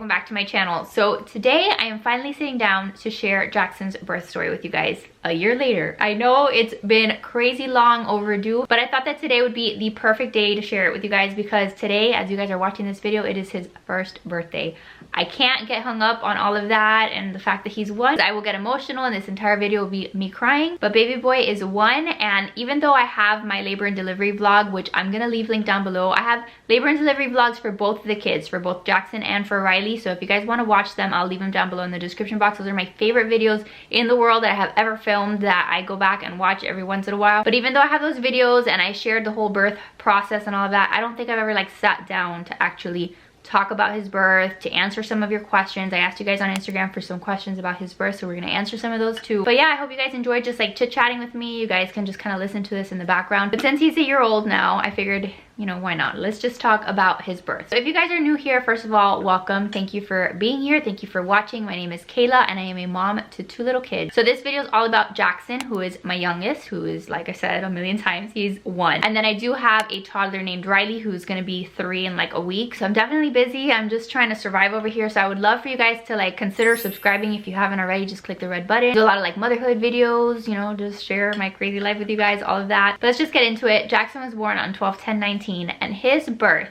welcome back to my channel. So today I am finally sitting down to share Jackson's birth story with you guys a year later. I know it's been crazy long overdue, but I thought that today would be the perfect day to share it with you guys because today, as you guys are watching this video, it is his first birthday. I can't get hung up on all of that and the fact that he's one. I will get emotional and this entire video will be me crying, but baby boy is one. And even though I have my labor and delivery vlog, which I'm gonna leave linked down below, I have labor and delivery vlogs for both of the kids, for both Jackson and for Riley. So if you guys want to watch them, I'll leave them down below in the description box. Those are my favorite videos in the world that I have ever filmed, that I go back and watch every once in a while. But even though I have those videos and I shared the whole birth process and all of that, I don't think I've ever like sat down to actually talk about his birth, to answer some of your questions. I asked you guys on Instagram for some questions about his birth, so we're gonna answer some of those too. But yeah, I hope you guys enjoyed just like chit-chatting with me. You guys can just kind of listen to this in the background. But since he's a year old now, I figured, you know, why not? Let's just talk about his birth. So if you guys are new here, first of all, welcome. Thank you for being here. Thank you for watching. My name is Kayla and I am a mom to 2 little kids. So this video is all about Jackson, who is my youngest, who is, like I said a million times, he's 1. And then I do have a toddler named Riley who's gonna be 3 in like a week. So I'm definitely busy. I'm just trying to survive over here. So I would love for you guys to like consider subscribing. If you haven't already, just click the red button. Do a lot of like motherhood videos, you know, just share my crazy life with you guys, all of that. But let's just get into it. Jackson was born on 12/10/19 and his birth,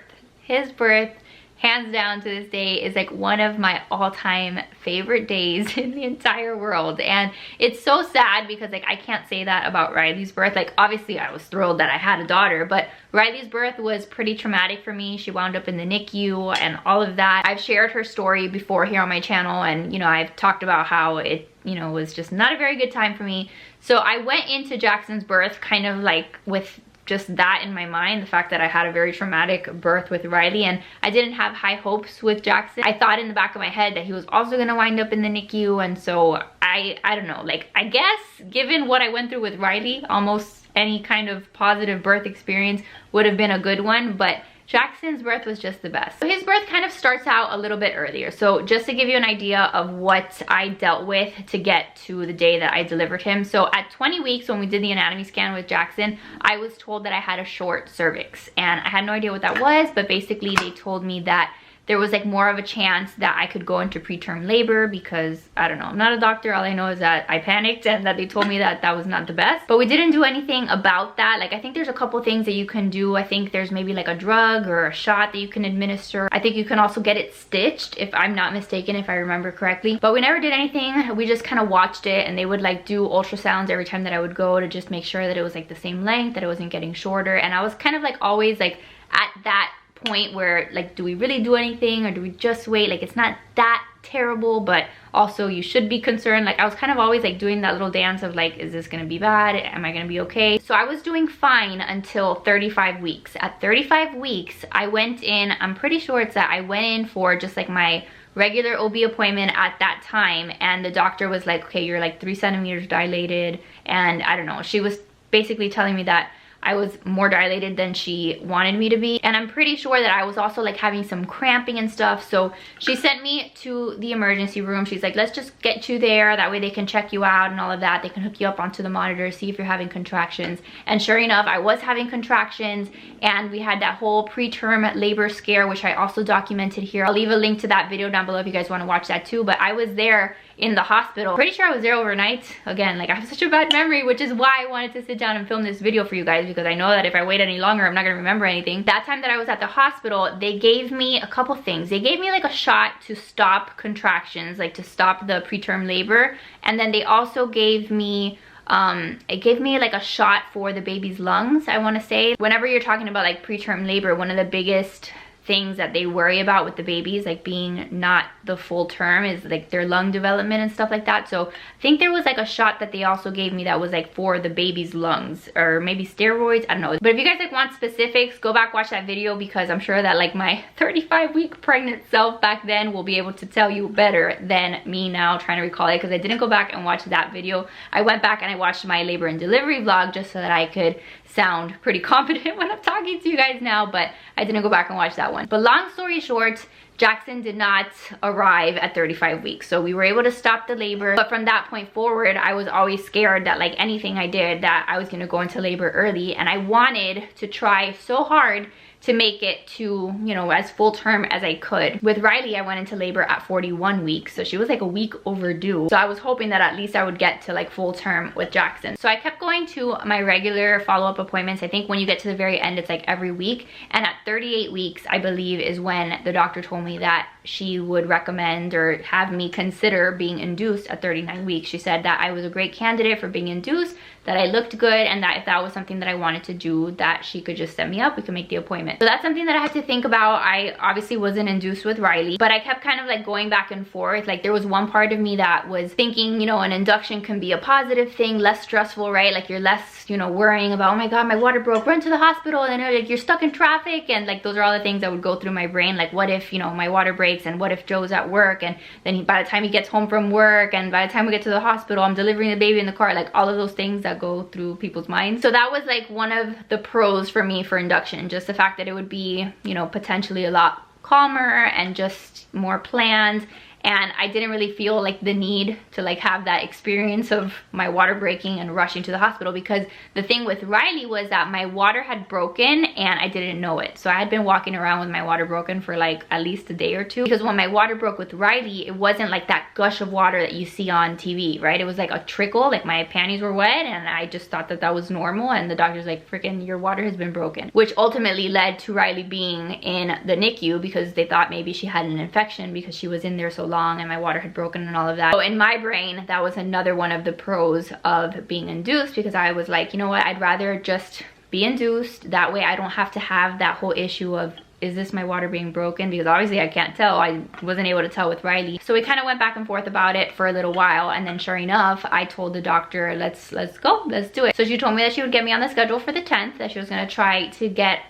hands down to this day, is like one of my all-time favorite days in the entire world. And it's so sad because like I can't say that about Riley's birth. Like obviously I was thrilled that I had a daughter, but Riley's birth was pretty traumatic for me. She wound up in the NICU and all of that. I've shared her story before here on my channel, and you know, I've talked about how it, you know, was just not a very good time for me. So I went into Jackson's birth kind of like with just that in my mind, the fact that I had a very traumatic birth with Riley, and I didn't have high hopes with Jackson. I thought in the back of my head that he was also gonna wind up in the NICU, and so I don't know, like I guess given what I went through with Riley, almost any kind of positive birth experience would have been a good one, but Jackson's birth was just the best. So his birth kind of starts out a little bit earlier. So just to give you an idea of what I dealt with to get to the day that I delivered him. So at 20 weeks, when we did the anatomy scan with Jackson, I was told that I had a short cervix. And I had no idea what that was, but basically they told me that there was like more of a chance that I could go into preterm labor because, I don't know, I'm not a doctor. All I know is that I panicked and that they told me that that was not the best. But we didn't do anything about that. Like I think there's a couple things that you can do. I think there's maybe like a drug or a shot that you can administer. I think you can also get it stitched, if I'm not mistaken, if I remember correctly. But we never did anything. We just kind of watched it, and they would like do ultrasounds every time that I would go to just make sure that it was like the same length, that it wasn't getting shorter. And I was kind of like always like at that point where like, do we really do anything or do we just wait? Like it's not that terrible, but also you should be concerned. Like I was kind of always like doing that little dance of like, is this gonna be bad? Am I gonna be okay? So I was doing fine until 35 weeks. At 35 weeks, I went in, I'm pretty sure it's that I went in for just like my regular OB appointment at that time, and the doctor was like, okay, you're like 3 centimeters dilated, and I don't know, she was basically telling me that I was more dilated than she wanted me to be. And I'm pretty sure that I was also like having some cramping and stuff. So she sent me to the emergency room. She's like, let's just get you there. That way they can check you out and all of that. They can hook you up onto the monitor, see if you're having contractions. And sure enough, I was having contractions, and we had that whole preterm labor scare, which I also documented here. I'll leave a link to that video down below if you guys want to watch that too. But I was there in the hospital. Pretty sure I was there overnight. Again, like I have such a bad memory, which is why I wanted to sit down and film this video for you guys, because I know that if I wait any longer, I'm not gonna remember anything. That time that I was at the hospital, they gave me a couple things. They gave me like a shot to stop contractions, like to stop the preterm labor. And then they also gave me it gave me like a shot for the baby's lungs, I want to say. Whenever you're talking about like preterm labor, one of the biggest things that they worry about with the babies like being not the full term is like their lung development and stuff like that. So I think there was like a shot that they also gave me that was like for the baby's lungs, or maybe steroids, I don't know. But if you guys like want specifics, go back, watch that video, because I'm sure that like my 35-week pregnant self back then will be able to tell you better than me now trying to recall it, because I didn't go back and watch that video. I went back and I watched my labor and delivery vlog just so that I could sound pretty confident when I'm talking to you guys now, but I didn't go back and watch that one. But long story short, Jackson did not arrive at 35 weeks. So we were able to stop the labor. But from that point forward, I was always scared that like anything I did, that I was gonna go into labor early. And I wanted to try so hard to make it to, you know, as full term as I could. With Riley, I went into labor at 41 weeks, so she was like a week overdue. So I was hoping that at least I would get to like full term with Jackson. So I kept going to my regular follow-up appointments. I think when you get to the very end, it's like every week. And at 38 weeks, I believe, is when the doctor told me that she would recommend or have me consider being induced at 39 weeks. She said that I was a great candidate for being induced, that I looked good, and that if that was something that I wanted to do, that she could just set me up, we could make the appointment. So that's something that I had to think about. I obviously wasn't induced with Riley, but I kept kind of like going back and forth. Like there was one part of me that was thinking, you know, an induction can be a positive thing, less stressful, right? Like you're less, you know, worrying about, oh my God, my water broke, run to the hospital, and like you're stuck in traffic. And like those are all the things that would go through my brain. Like what if, you know, my water breaks, and what if Joe's at work, and then by the time he gets home from work, and by the time we get to the hospital, I'm delivering the baby in the car, like all of those things that go through people's minds. So that was like one of the pros for me for induction, just the fact that it would be, you know, potentially a lot calmer and just more planned. And I didn't really feel like the need to like have that experience of my water breaking and rushing to the hospital, because the thing with Riley was that my water had broken and I didn't know it. So I had been walking around with my water broken for like at least a day or two, because when my water broke with Riley, it wasn't like that gush of water that you see on TV, right? It was like a trickle, like my panties were wet, and I just thought that that was normal. And the doctor's like, freaking, your water has been broken, which ultimately led to Riley being in the NICU, because they thought maybe she had an infection because she was in there so long and my water had broken and all of that. So in my brain, that was another one of the pros of being induced, because I was like, you know what, I'd rather just be induced. That way I don't have to have that whole issue of, is this my water being broken? Because obviously I can't tell. I wasn't able to tell with Riley. So we kind of went back and forth about it for a little while, and then sure enough, I told the doctor, let's go, let's do it. So she told me that she would get me on the schedule for the 10th, that she was going to try to get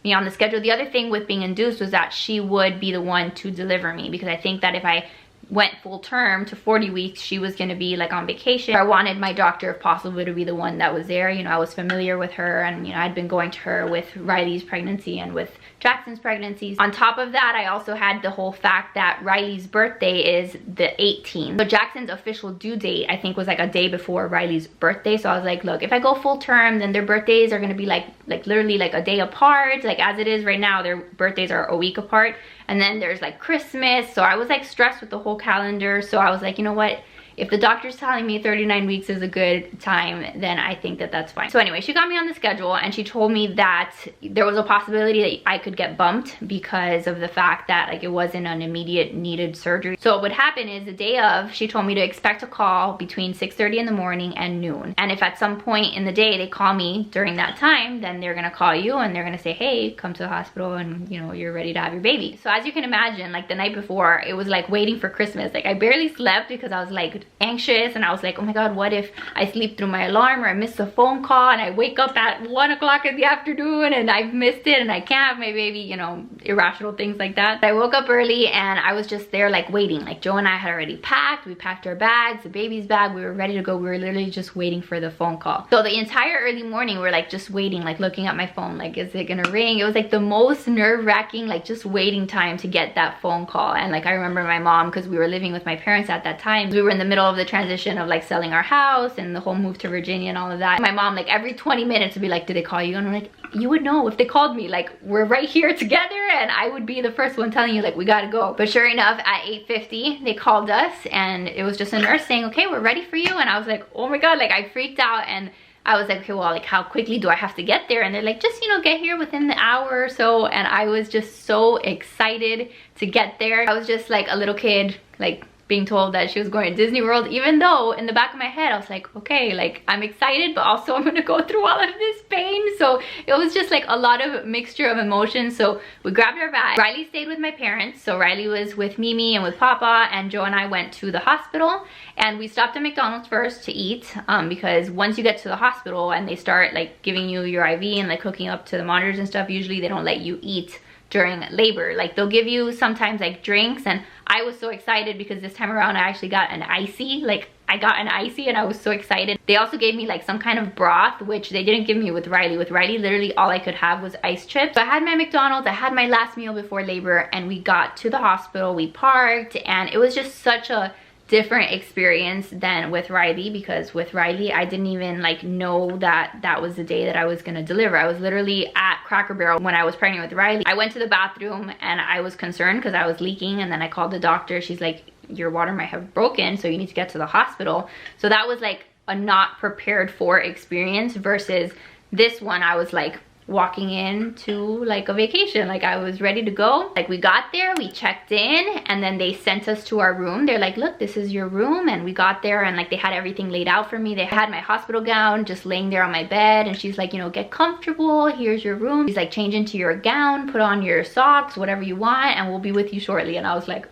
me on the schedule. The other thing with being induced was that she would be the one to deliver me, because I think that if I went full term to 40 weeks, she was going to be like on vacation. I wanted my doctor, if possible, to be the one that was there. You know, I was familiar with her, and you know, I'd been going to her with Riley's pregnancy and with Jackson's pregnancies. On top of that, I also had the whole fact that Riley's birthday is the 18th. So Jackson's official due date, I think, was like a day before Riley's birthday. So I was like, look, if I go full term, then their birthdays are going to be like literally like a day apart. Like as it is right now, their birthdays are a week apart. And then there's like Christmas. So I was like stressed with the whole calendar. So I was like, you know what? If the doctor's telling me 39 weeks is a good time, then I think that that's fine. So anyway, she got me on the schedule, and she told me that there was a possibility that I could get bumped because of the fact that like it wasn't an immediate needed surgery. So what would happen is the day of, she told me to expect a call between 6:30 in the morning and noon. And if at some point in the day they call me during that time, then they're gonna call you and they're gonna say, hey, come to the hospital and you know, you're ready to have your baby. So as you can imagine, like the night before, it was like waiting for Christmas. Like I barely slept because I was like anxious, and I was like, oh my God, what if I sleep through my alarm, or I miss a phone call and I wake up at 1 o'clock in the afternoon and I've missed it and I can't have my baby, you know, irrational things like that. I woke up early and I was just there like waiting. Like Joe and I had already packed, we packed our bags, the baby's bag, we were ready to go. We were literally just waiting for the phone call. So the entire early morning we were like just waiting, like looking at my phone, like is it gonna ring? It was like the most nerve-wracking, like just waiting time to get that phone call. And like I remember my mom, because we were living with my parents at that time, we were in the middle of the transition of like selling our house and the whole move to Virginia and all of that. My mom like every 20 minutes would be like, did they call you? And I'm like, you would know if they called me. Like we're right here together, and I would be the first one telling you like we gotta go. But sure enough, at 8:50 they called us, and it was just a nurse saying, okay, we're ready for you. And I was like, oh my God, like I freaked out, and I was like, okay, well, like how quickly do I have to get there? And they're like, just, you know, get here within the hour or so. And I was just so excited to get there. I was just like a little kid, like being told that she was going to Disney World, even though in the back of my head I was like, okay, like I'm excited, but also I'm gonna go through all of this pain. So it was just like a lot of mixture of emotions. So we grabbed our bag. Riley stayed with my parents, so Riley was with Mimi and with Papa, and Joe and I went to the hospital, and we stopped at McDonald's first to eat, because once you get to the hospital and they start like giving you your IV and like hooking up to the monitors and stuff, usually they don't let you eat during labor. Like they'll give you sometimes like drinks, and I was so excited because this time around I actually got an icy. Like I got an icy and I was so excited. They also gave me like some kind of broth, which they didn't give me with Riley. With Riley, literally all I could have was ice chips. So I had my McDonald's, I had my last meal before labor, and we got to the hospital, we parked, and it was just such a different experience than with Riley, because with Riley I didn't even like know that that was the day that I was gonna deliver. I was literally at Cracker Barrel when I was pregnant with Riley. I went to the bathroom and I was concerned because I was leaking, and then I called the doctor. She's like, your water might have broken, so you need to get to the hospital. So that was like a not prepared for experience, versus this one I was like walking into like a vacation. Like I was ready to go. Like we got there, we checked in, and then they sent us to our room. They're like, look, this is your room. And we got there and like they had everything laid out for me. They had my hospital gown just laying there on my bed, and she's like, you know, get comfortable, here's your room. She's like, change into your gown, put on your socks, whatever you want, and we'll be with you shortly. And I was like,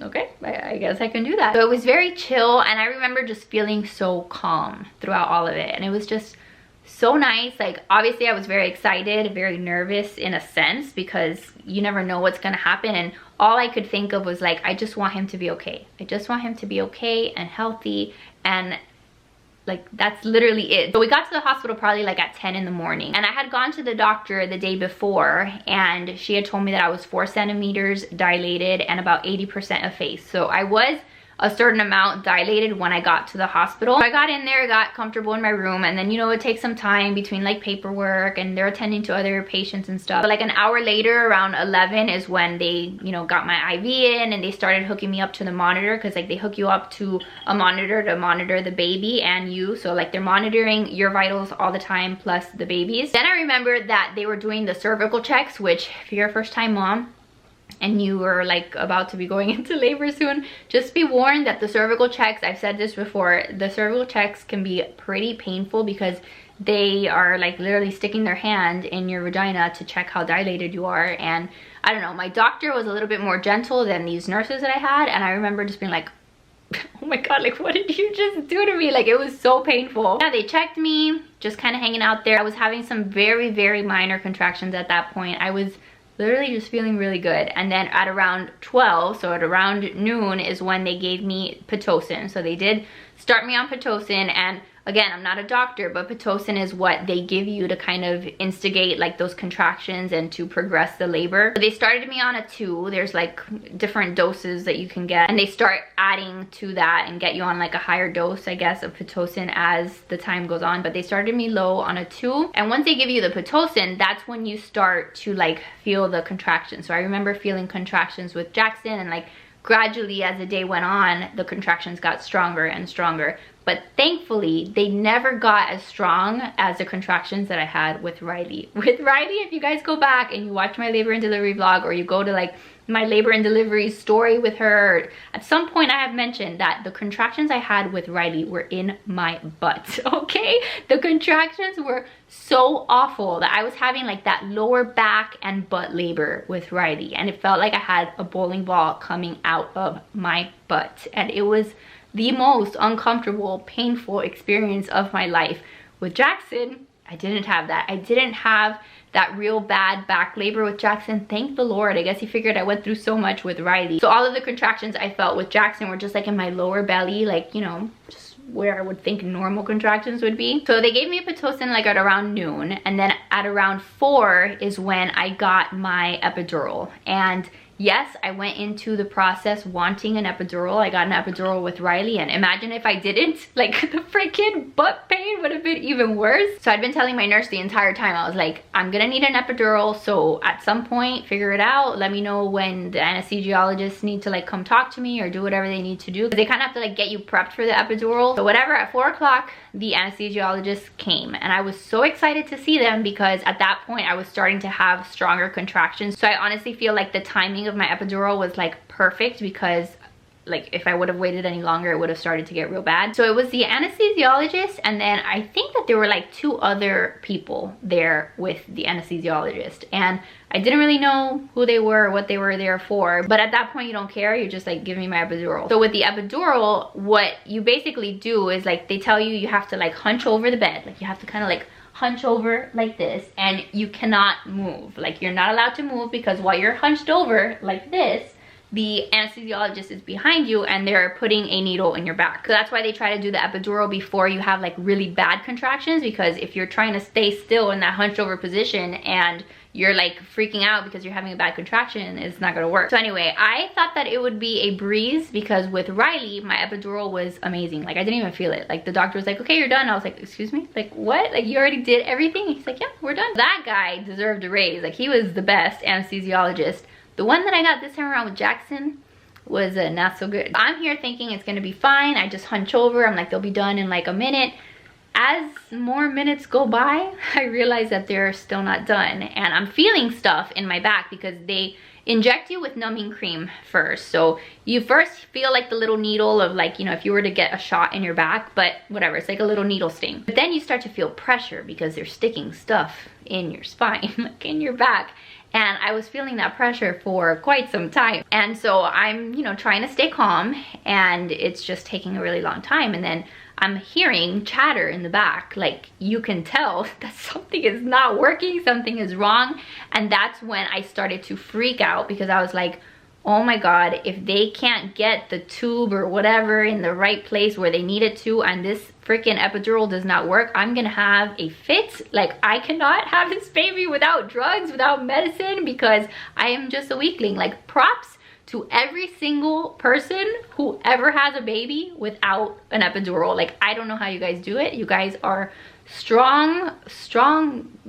okay, I guess I can do that. So it was very chill, and I remember just feeling so calm throughout all of it, and it was just so nice. Like obviously I was very excited, very nervous in a sense, because you never know what's gonna happen, and all I could think of was like, I just want him to be okay. I just want him to be okay and healthy, and like that's literally it. So we got to the hospital probably like at 10 in the morning, and I had gone to the doctor the day before, and she had told me that I was 4 centimeters dilated and about 80% effaced. So I was a certain amount dilated when I got to the hospital. So I got in there, got comfortable in my room, and then, you know, it takes some time between like paperwork and they're attending to other patients and stuff. But like an hour later, around 11 is when they, you know, got my IV in, and they started hooking me up to the monitor, because like they hook you up to a monitor to monitor the baby and you. So like they're monitoring your vitals all the time plus the baby's. Then I remembered that they were doing the cervical checks, which if you're a first time mom and you were like about to be going into labor soon, just be warned that the cervical checks, I've said this before, the cervical checks can be pretty painful, because they are like literally sticking their hand in your vagina to check how dilated you are. And I don't know, my doctor was a little bit more gentle than these nurses that I had, and I remember just being like, oh my god, like what did you just do to me? Like it was so painful. Yeah, they checked me, just kind of hanging out there. I was having some very minor contractions at that point. I was literally just feeling really good. And then at around 12, so at around noon, is when they gave me Pitocin. So they did start me on Pitocin, and again, I'm not a doctor, but Pitocin is what they give you to kind of instigate like those contractions and to progress the labor. So they started me on a 2. There's like different doses that you can get, and they start adding to that and get you on like a higher dose, I guess, of Pitocin as the time goes on. But they started me low on a 2, and once they give you the Pitocin, that's when you start to like feel the contractions. So I remember feeling contractions with Jackson, and like gradually as the day went on, the contractions got stronger and stronger. But thankfully, they never got as strong as the contractions that I had with Riley. With Riley, if you guys go back and you watch my labor and delivery vlog, or you go to like my labor and delivery story with her, at some point I have mentioned that the contractions I had with Riley were in my butt, okay? The contractions were so awful that I was having like that lower back and butt labor with Riley, and it felt like I had a bowling ball coming out of my butt, and it was the most uncomfortable, painful experience of my life. With Jackson, I didn't have that. I didn't have that real bad back labor with Jackson. Thank the Lord. I guess he figured I went through so much with Riley. So all of the contractions I felt with Jackson were just like in my lower belly, like, you know, just where I would think normal contractions would be. So they gave me a Pitocin like at around noon, and then at around 4 is when I got my epidural. And yes, I went into the process wanting an epidural. I got an epidural with Riley, and imagine if I didn't, like the freaking butt pain would have been even worse. So I'd been telling my nurse the entire time, I was like, I'm gonna need an epidural, so at some point figure it out. Let me know when the anesthesiologists need to like come talk to me or do whatever they need to do. They kind of have to like get you prepped for the epidural. So whatever, at 4 o'clock, the anesthesiologist came, and I was so excited to see them, because at that point I was starting to have stronger contractions. So I honestly feel like the timing of my epidural was like perfect, because like if I would have waited any longer, it would have started to get real bad. So it was the anesthesiologist, and then I think that there were like 2 other people there with the anesthesiologist, and I didn't really know who they were or what they were there for. But at that point, you don't care. You're just like, give me my epidural. So with the epidural, what you basically do is like, they tell you have to like hunch over the bed. Like you have to kind of like hunch over like this, and you cannot move. Like you're not allowed to move, because while you're hunched over like this, the anesthesiologist is behind you and they're putting a needle in your back. So that's why they try to do the epidural before you have like really bad contractions, because if you're trying to stay still in that hunched over position and you're like freaking out because you're having a bad contraction, it's not gonna work. So anyway, I thought that it would be a breeze because with Riley, my epidural was amazing. Like I didn't even feel it. Like the doctor was like, okay, you're done. I was like, excuse me? Like what? Like you already did everything? He's like, yeah, we're done. That guy deserved a raise. Like he was the best anesthesiologist. The one that I got this time around with Jackson was not so good. I'm here thinking it's gonna be fine. I just hunch over. I'm like, they'll be done in like a minute. As more minutes go by, I realize that they're still not done. And I'm feeling stuff in my back because they inject you with numbing cream first. So you first feel like the little needle of like, you know, if you were to get a shot in your back, but whatever, it's like a little needle sting. But then you start to feel pressure because they're sticking stuff in your spine, like in your back. And I was feeling that pressure for quite some time. And so I'm, you know, trying to stay calm and it's just taking a really long time. And then I'm hearing chatter in the back. Like you can tell that something is not working, something is wrong. And that's when I started to freak out because I was like, oh my God, if they can't get the tube or whatever in the right place where they need it to, and this freaking epidural does not work, I'm gonna have a fit. Like I cannot have this baby without drugs, without medicine, because I am just a weakling. Like props to every single person who ever has a baby without an epidural. Like I don't know how you guys do it. You guys are strong,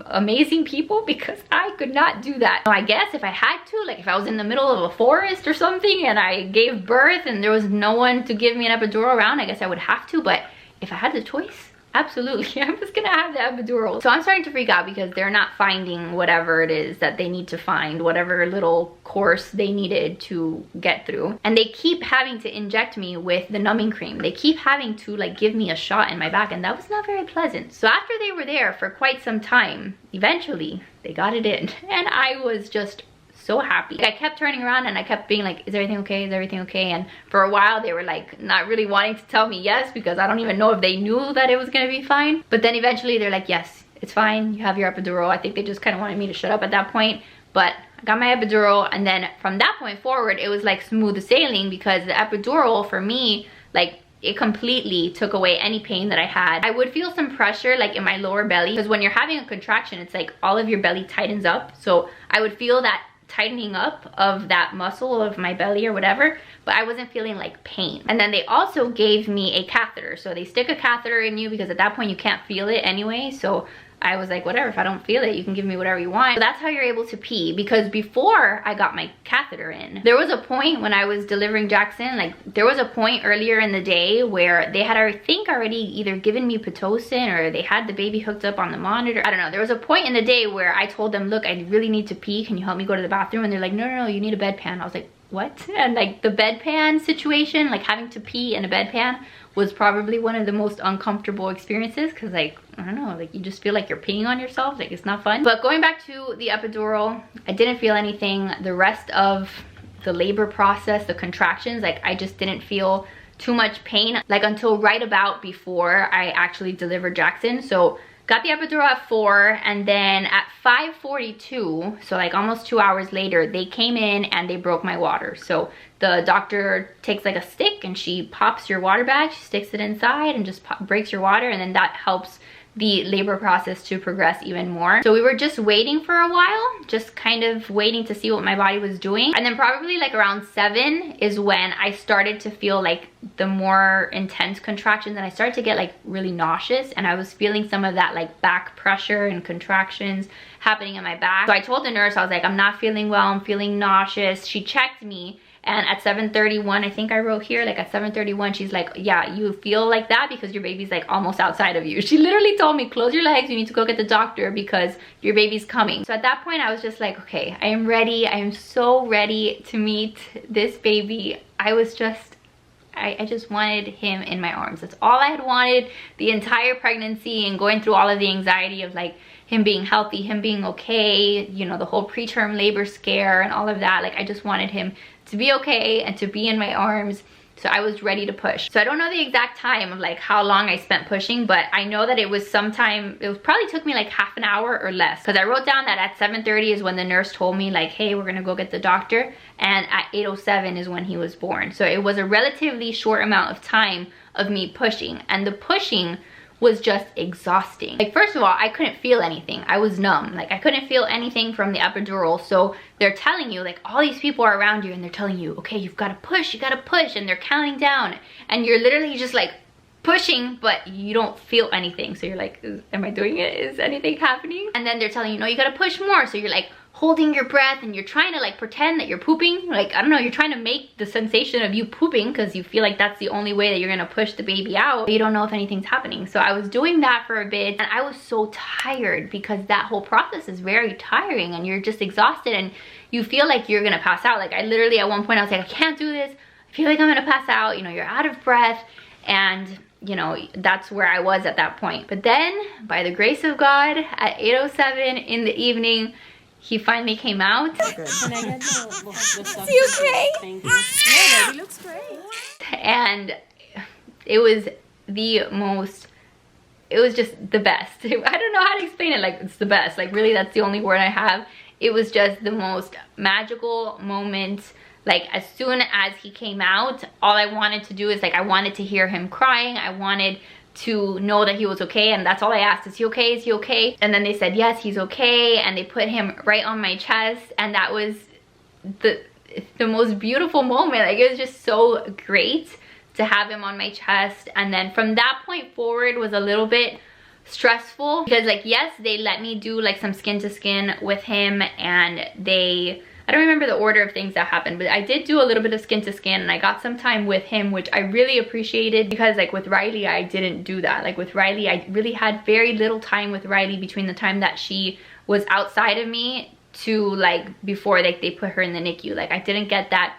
amazing people, because I could not do that. So I guess if I had to, like if I was in the middle of a forest or something and I gave birth and there was no one to give me an epidural around, I guess I would have to. But if I had the choice, absolutely, I'm just gonna have the epidural. So I'm starting to freak out because they're not finding whatever it is that they need to find, whatever little course they needed to get through. And they keep having to inject me with the numbing cream. They keep having to like give me a shot in my back, and that was not very pleasant. So after they were there for quite some time, eventually they got it in and I was just so happy. I kept turning around and I kept being like, is everything okay? Is everything okay? And for a while they were like not really wanting to tell me yes, because I don't even know if they knew that it was gonna be fine. But then eventually they're like, yes, it's fine. You have your epidural. I think they just kind of wanted me to shut up at that point. But I got my epidural, and then from that point forward, it was like smooth sailing, because the epidural for me, like it completely took away any pain that I had. I would feel some pressure like in my lower belly, because when you're having a contraction, it's like all of your belly tightens up. So I would feel that tightening up of that muscle of my belly or whatever, but I wasn't feeling like pain. And then they also gave me a catheter. So they stick a catheter in you because at that point you can't feel it anyway. So I was like, whatever, if I don't feel it, you can give me whatever you want. So that's how you're able to pee, because before I got my catheter in, there was a point when I was delivering Jackson, like there was a point earlier in the day where they had, I think, already either given me Pitocin or they had the baby hooked up on the monitor. I don't know. There was a point in the day where I told them, look, I really need to pee. Can you help me go to the bathroom? And they're like, no, you need a bedpan. I was like, what? And like the bedpan situation, like having to pee in a bedpan, was probably one of the most uncomfortable experiences, because like, I don't know, like you just feel like you're peeing on yourself. Like it's not fun. But going back to the epidural, I didn't feel anything. The rest of the labor process, the contractions, like I just didn't feel too much pain, like until right about before I actually delivered Jackson. So got the epidural at 4, and then at 5:42, so like almost 2 hours later, they came in and they broke my water. So the doctor takes like a stick and she pops your water bag, she sticks it inside and just breaks your water, and then that helps the labor process to progress even more. So we were just waiting for a while, just kind of waiting to see what my body was doing. And then probably like around 7 is when I started to feel like the more intense contractions, and I started to get like really nauseous, and I was feeling some of that like back pressure and contractions happening in my back. So I told the nurse, I was like, I'm not feeling well, I'm feeling nauseous. She checked me, and at 7:31, I think I wrote here, like at 7:31, she's like, yeah, you feel like that because your baby's like almost outside of you. She literally told me, close your legs, you need to go get the doctor because your baby's coming. So at that point, I was just like, okay, I am ready. I am so ready to meet this baby. I was just, I just wanted him in my arms. That's all I had wanted the entire pregnancy, and going through all of the anxiety of like him being healthy, him being okay, you know, the whole preterm labor scare and all of that. Like I just wanted him to be okay and to be in my arms. So I was ready to push. So I don't know the exact time of like how long I spent pushing, but I know that it was sometime, it probably took me like half an hour or less, because I wrote down that at 7:30 is when the nurse told me like, hey, we're gonna go get the doctor, and at 8:07 is when he was born. So it was a relatively short amount of time of me pushing, and the pushing was just exhausting. Like, first of all, I couldn't feel anything. I was numb. Like, I couldn't feel anything from the epidural. So they're telling you, like, all these people are around you and they're telling you, okay, you've got to push, and they're counting down, and you're literally just like pushing, but you don't feel anything. So you're like, am I doing it? Is anything happening? And then they're telling you, no, you got to push more. So you're like holding your breath and you're trying to like pretend that you're pooping. Like, I don't know, you're trying to make the sensation of you pooping because you feel like that's the only way that you're gonna push the baby out, but you don't know if anything's happening. So I was doing that for a bit, and I was so tired because that whole process is very tiring, and you're just exhausted and you feel like you're gonna pass out. Like, I literally at one point I was like, I can't do this, I feel like I'm gonna pass out. You know, you're out of breath, and you know, that's where I was at that point. But then by the grace of God, at 8:07 in the evening, he finally came out. Is he okay? Thank you. Yeah, baby looks great. And it was the most, it was just the best. I don't know how to explain it. Like, it's the best. Like, really, that's the only word I have. It was just the most magical moment. Like, as soon as he came out, all I wanted to do is like, I wanted to hear him crying. I wanted to know that he was okay, and that's all I asked. Is he okay? Is he okay? And then they said, yes, he's okay, and they put him right on my chest, and that was the most beautiful moment. Like, it was just so great to have him on my chest. And then from that point forward was a little bit stressful, because like, yes, they let me do like some skin to skin with him, and I don't remember the order of things that happened, but I did do a little bit of skin to skin, and I got some time with him, which I really appreciated, because like with Riley, I didn't do that. Like with Riley, I really had very little time with Riley between the time that she was outside of me to like before like they put her in the NICU. Like, I didn't get that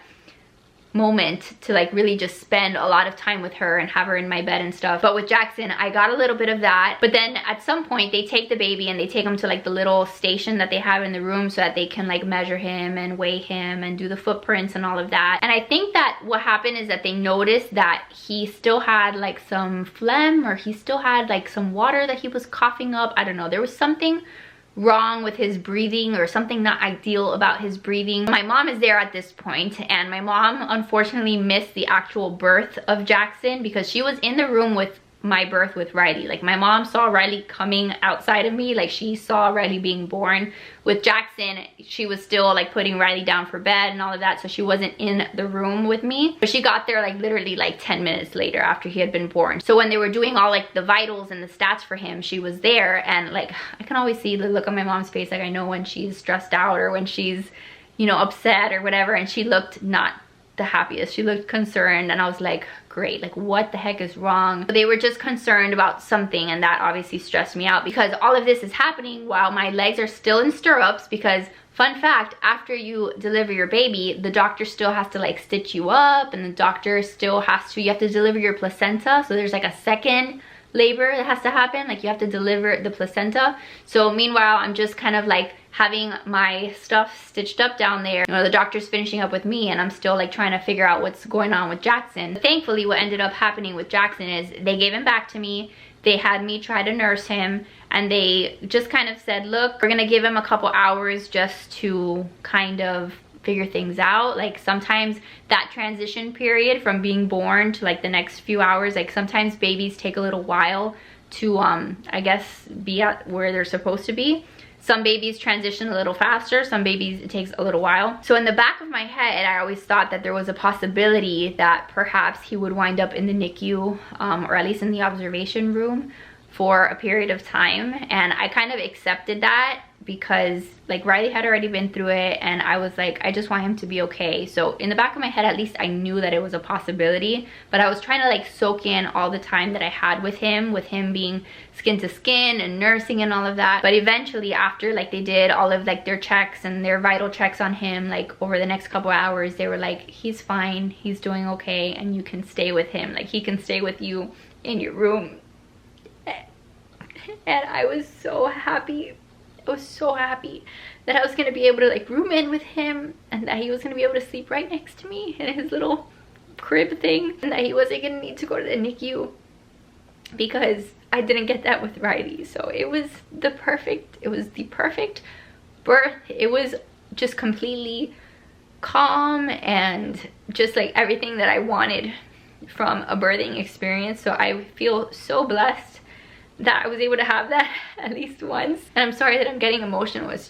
moment to like really just spend a lot of time with her and have her in my bed and stuff. But with Jackson, I got a little bit of that. But then at some point they take the baby and they take him to like the little station that they have in the room so that they can like measure him and weigh him and do the footprints and all of that. And I think that what happened is that they noticed that he still had like some phlegm, or he still had like some water that he was coughing up. I don't know, there was something wrong with his breathing, or something not ideal about his breathing. My mom is there at this point, and my mom unfortunately missed the actual birth of Jackson, because she was in the room with my birth with Riley. Like, my mom saw Riley coming outside of me, like she saw Riley being born. With Jackson, she was still like putting Riley down for bed and all of that, so she wasn't in the room with me. But she got there like literally like 10 minutes later after he had been born. So when they were doing all like the vitals and the stats for him, she was there, and like I can always see the look on my mom's face. Like, I know when she's stressed out or when she's, you know, upset or whatever, and she looked not the happiest. She looked concerned, and I was like, great, like what the heck is wrong? They were just concerned about something, and that obviously stressed me out, because all of this is happening while my legs are still in stirrups. Because fun fact, after you deliver your baby, the doctor still has to like stitch you up, and the doctor still has to, you have to deliver your placenta. So there's like a second labor that has to happen, like you have to deliver the placenta. So meanwhile, I'm just kind of like having my stuff stitched up down there. You know, the doctor's finishing up with me, and I'm still like trying to figure out what's going on with Jackson. Thankfully, what ended up happening with Jackson is they gave him back to me. They had me try to nurse him, and they just kind of said, look, we're gonna give him a couple hours just to kind of figure things out. Like, sometimes that transition period from being born to like the next few hours, like sometimes babies take a little while to I guess be at where they're supposed to be. Some babies transition a little faster, some babies it takes a little while. So in the back of my head, I always thought that there was a possibility that perhaps he would wind up in the NICU, or at least in the observation room for a period of time. And I kind of accepted that, because like Riley had already been through it, and I was like, I just want him to be okay. So in the back of my head, at least I knew that it was a possibility, but I was trying to like soak in all the time that I had with him being skin to skin and nursing and all of that. But eventually, after like they did all of like their checks and their vital checks on him, like over the next couple hours, they were like, he's fine, he's doing okay, and you can stay with him, like he can stay with you in your room. And I was so happy. I was so happy that I was gonna be able to like room in with him, and that he was gonna be able to sleep right next to me in his little crib thing, and that he wasn't gonna need to go to the NICU because I didn't get that with Riley. So it was the perfect birth. It was just completely calm and just like everything that I wanted from a birthing experience. So I feel so blessed that I was able to have that at least once. And I'm sorry that I'm getting emotional. It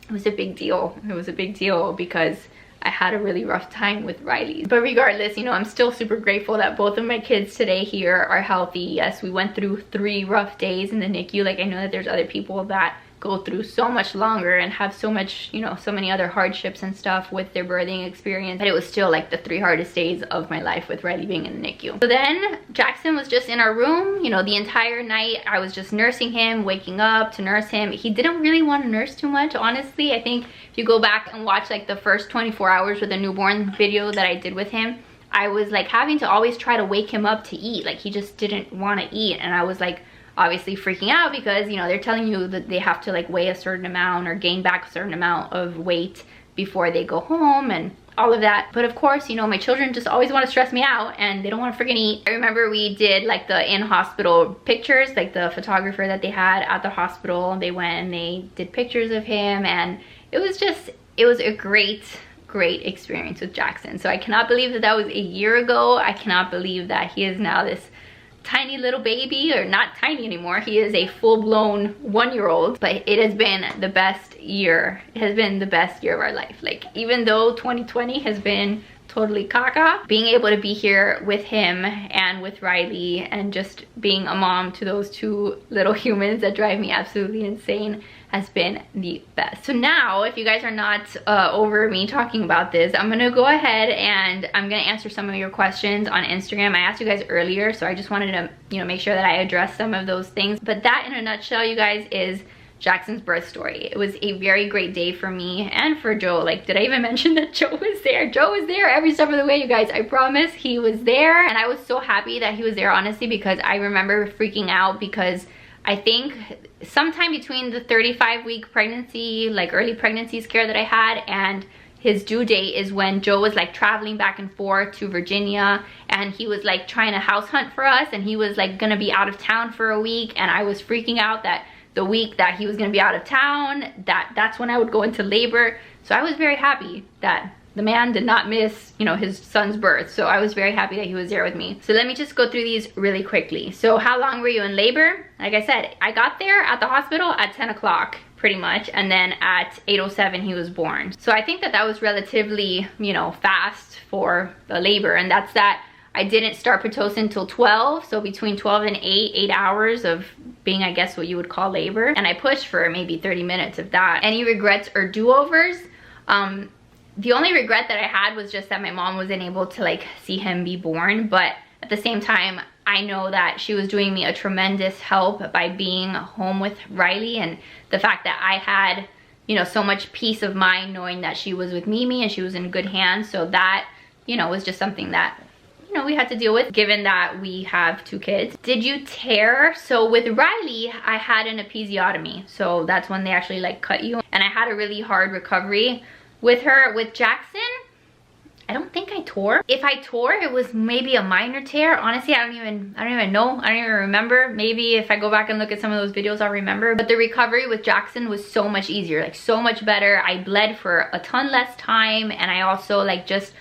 was a big deal. It was a big deal because I had a really rough time with Riley. But regardless, you know, I'm still super grateful that both of my kids today here are healthy. Yes, we went through 3 rough days in the NICU. Like, I know that there's other people that go through so much longer and have so much, you know, so many other hardships and stuff with their birthing experience, but it was still like the 3 hardest days of my life with Riley being in the NICU. So then Jackson was just in our room, you know, the entire night. I was just nursing him, waking up to nurse him. He didn't really want to nurse too much, honestly. I think if you go back and watch like the first 24 hours with a newborn video that I did with him, I was like having to always try to wake him up to eat. Like, he just didn't want to eat, and I was like obviously freaking out because, you know, they're telling you that they have to like weigh a certain amount or gain back a certain amount of weight before they go home and all of that. But of course, you know, my children just always want to stress me out and they don't want to freaking eat. I remember we did like the in-hospital pictures, like the photographer that they had at the hospital, they went and they did pictures of him, and it was a great experience with Jackson. So I cannot believe that that was a year ago. I cannot believe that he is now this tiny little baby, or not tiny anymore. He is a full-blown 1-year-old, but it has been the best year. It has been the best year of our life. Like, even though 2020 has been totally caca, being able to be here with him and with Riley and just being a mom to those 2 little humans that drive me absolutely insane has been the best. So now, if you guys are not over me talking about this, I'm gonna go ahead and I'm gonna answer some of your questions on Instagram. I asked you guys earlier, so I just wanted to, you know, make sure that I address some of those things. But that, in a nutshell, you guys, is Jackson's birth story. It was a very great day for me and for Joe. Like, did I even mention that Joe was there? Joe was there every step of the way, you guys. I promise, he was there, and I was so happy that he was there, honestly, because I remember freaking out because I think sometime between the 35-week pregnancy, like early pregnancy scare that I had, and his due date is when Joe was like traveling back and forth to Virginia, and he was like trying to house hunt for us, and he was like gonna be out of town for a week, and I was freaking out that the week that he was gonna be out of town, that's when I would go into labor. So I was very happy that the man did not miss, you know, his son's birth. So I was very happy that he was there with me. So let me just go through these really quickly. So how long were you in labor? Like I said, I got there at the hospital at 10 o'clock pretty much, and then at 8:07 he was born. So I think that that was relatively, you know, fast for the labor, and that's that I didn't start Pitocin until 12, so between 12 and 8 hours of being, I guess, what you would call labor, and I pushed for maybe 30 minutes of that. Any regrets or do-overs? The only regret that I had was just that my mom wasn't able to like see him be born, but at the same time, I know that she was doing me a tremendous help by being home with Riley, and the fact that I had, you know, so much peace of mind knowing that she was with Mimi and she was in good hands. So that, you know, was just something that, you know, we had to deal with, given that we have 2 kids. Did you tear? So with Riley, I had an episiotomy. So that's when they actually like cut you, and I had a really hard recovery. With her, with Jackson, I don't think I tore. If I tore, it was maybe a minor tear. Honestly, I don't even know. I don't even remember. Maybe if I go back and look at some of those videos, I'll remember. But the recovery with Jackson was so much easier, like so much better. I bled for a ton less time, and I also like just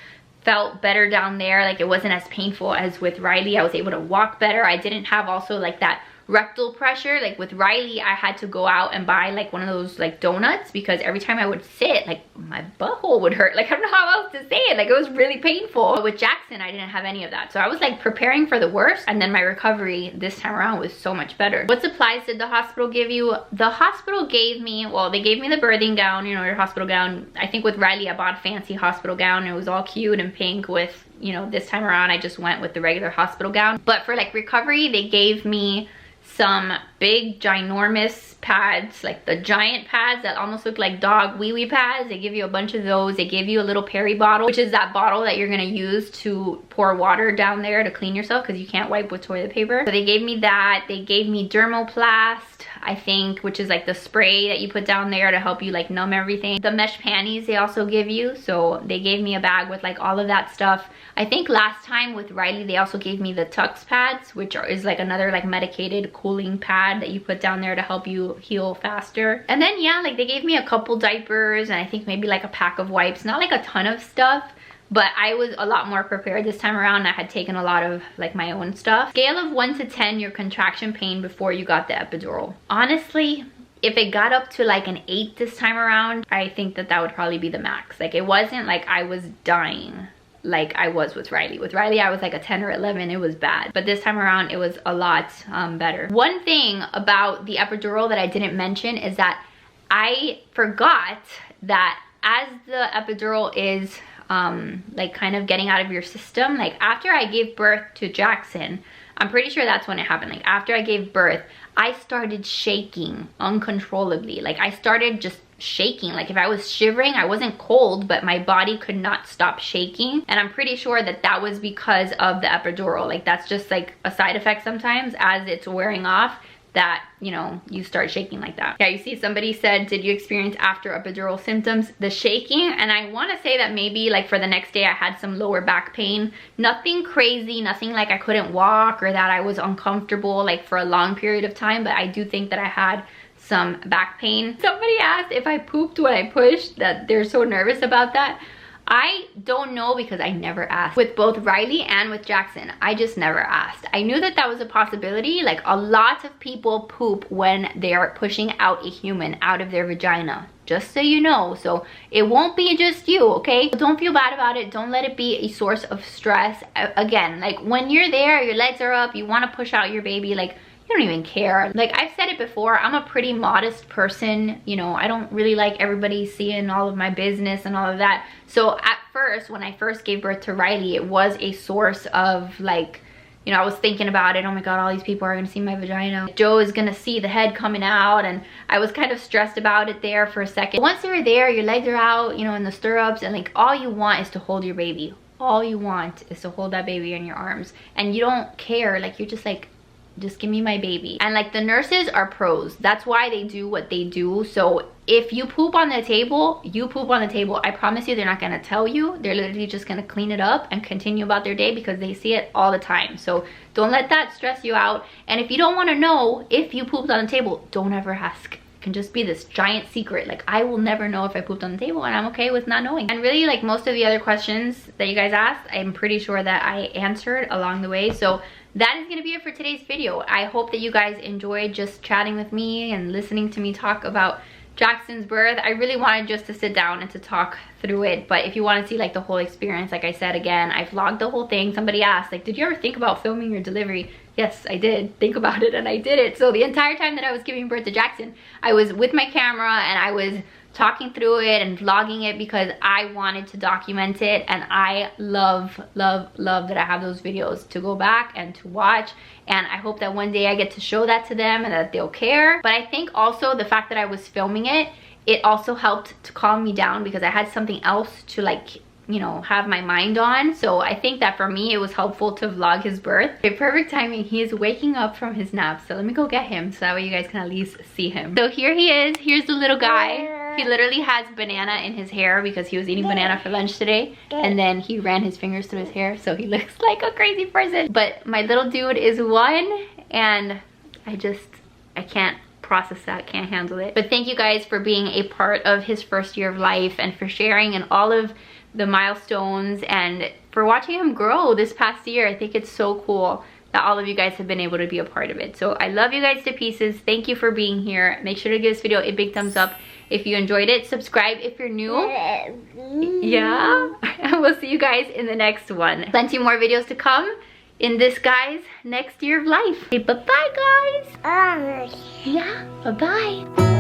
felt better down there. Like, it wasn't as painful as with Riley. I was able to walk better. I didn't have also like that rectal pressure. Like with Riley, I had to go out and buy like one of those like donuts, because every time I would sit, like my butthole would hurt. Like, I don't know how else to say it. Like, it was really painful. But with Jackson, I didn't have any of that. So I was like preparing for the worst, and then my recovery this time around was so much better. What supplies did the hospital give you? The hospital gave me, well, they gave me the birthing gown, you know, your hospital gown. I think with Riley, I bought a fancy hospital gown. It was all cute and pink. With, you know, this time around, I just went with the regular hospital gown. But for like recovery, they gave me some big ginormous pads, like the giant pads that almost look like dog wee-wee pads. They give you a bunch of those. They gave you a little peri bottle, which is that bottle that you're gonna use to pour water down there to clean yourself because you can't wipe with toilet paper. So they gave me that. They gave me dermoplast, I think, which is like the spray that you put down there to help you like numb everything. The mesh panties they also give you. So they gave me a bag with like all of that stuff. I think last time with Riley, they also gave me the Tux pads, which is like another like medicated cooling pad that you put down there to help you heal faster. And then yeah, like they gave me a couple diapers and I think maybe like a pack of wipes. Not like a ton of stuff, but I was a lot more prepared this time around. I had taken a lot of like my own stuff. Scale of 1 to 10, your contraction pain before you got the epidural. Honestly, if it got up to like an 8 this time around, I think that that would probably be the max. Like it wasn't like I was dying like I was with Riley. With Riley, I was like a 10 or 11. It was bad. But this time around, it was a lot better. One thing about the epidural that I didn't mention is that I forgot that as the epidural is like kind of getting out of your system, like after I gave birth to Jackson, I'm pretty sure that's when it happened. Like after I gave birth, I started shaking uncontrollably. Like I started just shaking. Like if I was shivering, I wasn't cold, but my body could not stop shaking. And I'm pretty sure that that was because of the epidural. Like that's just like a side effect sometimes as it's wearing off, that, you know, you start shaking like that. Yeah, you see somebody said, did you experience after epidural symptoms? The shaking, and I want to say that maybe like for the next day I had some lower back pain. Nothing crazy, nothing like I couldn't walk or that I was uncomfortable like for a long period of time, but I do think that I had some back pain. Somebody asked if I pooped when I pushed, that they're so nervous about that. I don't know because I never asked. With both Riley and with Jackson, I just never asked. I knew that that was a possibility. Like a lot of people poop when they are pushing out a human out of their vagina, just so you know. So it won't be just you, okay? Don't feel bad about it. Don't let it be a source of stress. Again, like when you're there, your legs are up, you want to push out your baby, like you don't even care. Like I've said it before, I'm a pretty modest person. You know, I don't really like everybody seeing all of my business and all of that. So at first, when I first gave birth to Riley, it was a source of like, you know, I was thinking about it. Oh my God, all these people are gonna see my vagina. Joe is gonna see the head coming out. And I was kind of stressed about it there for a second. Once you're there, your legs are out, you know, in the stirrups, and like all you want is to hold your baby. All you want is to hold that baby in your arms. And you don't care, like you're just like, just give me my baby. And like the nurses are pros. That's why they do what they do. So if you poop on the table, you poop on the table. I promise you they're not gonna tell you. They're literally just gonna clean it up and continue about their day because they see it all the time. So don't let that stress you out. And if you don't wanna know if you pooped on the table, don't ever ask. It can just be this giant secret. Like I will never know if I pooped on the table, and I'm okay with not knowing. And really, like most of the other questions that you guys asked, I'm pretty sure that I answered along the way. So that is going to be it for today's video. I hope that you guys enjoyed just chatting with me and listening to me talk about Jackson's birth. I really wanted just to sit down and to talk through it, but if you want to see like the whole experience, like I said, again, I vlogged the whole thing. Somebody asked, like, did you ever think about filming your delivery? Yes, I did think about it, and I did it. So the entire time that I was giving birth to Jackson, I was with my camera and I was talking through it and vlogging it because I wanted to document it. And I love that I have those videos to go back and to watch, and I hope that one day I get to show that to them and that they'll care. But I think also the fact that I was filming it, it also helped to calm me down because I had something else to like, you know, have my mind on. So I think that for me it was helpful to vlog his birth. Okay, perfect timing. He is waking up from his nap, so let me go get him so that way you guys can at least see him. So here he is. Here's the little guy. He literally has banana in his hair because he was eating banana for lunch today, and then he ran his fingers through his hair, so he looks like a crazy person. But my little dude is 1, and I can't process that, can't handle it. But thank you guys for being a part of his first year of life and for sharing in all of the milestones and for watching him grow this past year. I think it's so cool that all of you guys have been able to be a part of it. So I love you guys to pieces. Thank you for being here. Make sure to give this video a big thumbs up if you enjoyed it. Subscribe if you're new. Yeah. And we'll see you guys in the next one. Plenty more videos to come in this guy's next year of life. Okay, bye-bye, guys. Yeah, bye-bye.